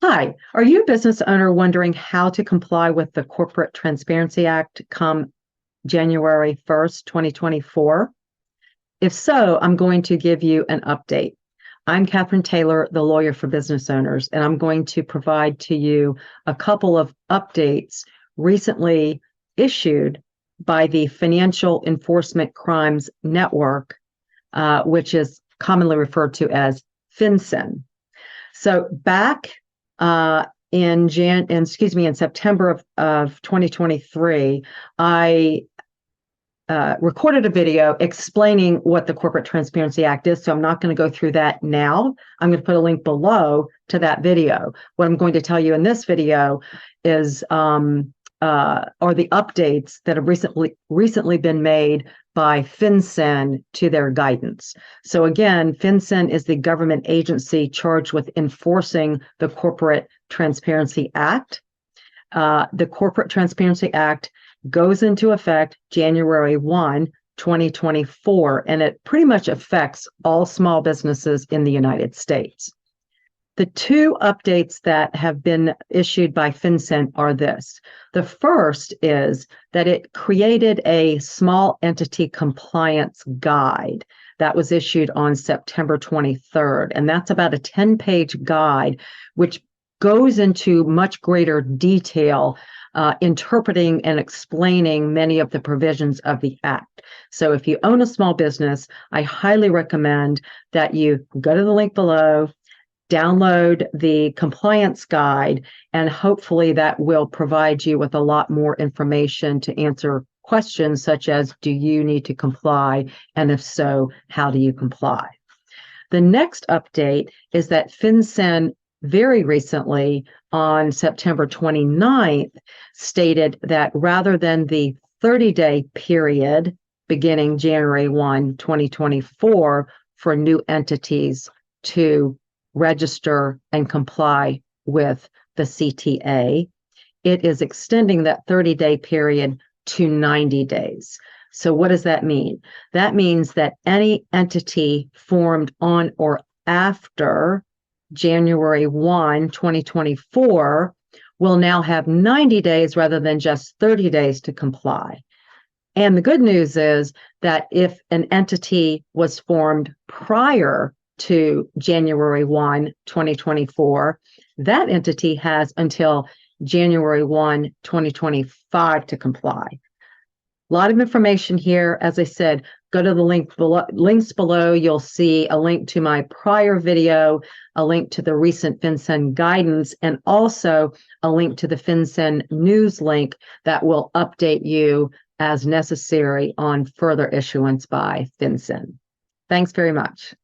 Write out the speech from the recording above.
Hi, are you a business owner wondering how to comply with the Corporate Transparency Act come January 1st, 2024? If so, I'm going to give you an update. I'm Catherine Taylor, the lawyer for business owners, and I'm going to provide to you a couple of updates recently issued by the Financial Enforcement Crimes Network, which is commonly referred to as FinCEN. So back in September of 2023, I recorded a video explaining what the Corporate Transparency Act is. So I'm not going to go through that now. I'm going to put a link below to that video. What I'm going to tell you in this video is are the updates that have recently been made by FinCEN to their guidance. So again, FinCEN is the government agency charged with enforcing the Corporate Transparency Act. The Corporate Transparency Act goes into effect January 1, 2024, and it pretty much affects all small businesses in the United States. The two updates that have been issued by FinCEN are this. The first is that it created a small entity compliance guide that was issued on September 23rd. And that's about a 10-page guide, which goes into much greater detail, interpreting and explaining many of the provisions of the Act. So if you own a small business, I highly recommend that you go to the link below, download the compliance guide, and hopefully that will provide you with a lot more information to answer questions such as, do you need to comply? And if so, how do you comply? The next update is that FinCEN very recently, on September 29th, stated that rather than the 30-day period beginning January 1, 2024, for new entities to register and comply with the CTA, it is extending that 30-day period to 90 days. So what does that mean? That means that any entity formed on or after January 1, 2024 will now have 90 days rather than just 30 days to comply. And the good news is that if an entity was formed prior to January 1, 2024, that entity has until January 1, 2025 to comply. A lot of information here. As I said, go to the links below. You'll see a link to my prior video, a link to the recent FinCEN guidance, and also a link to the FinCEN news link that will update you as necessary on further issuance by FinCEN. Thanks very much.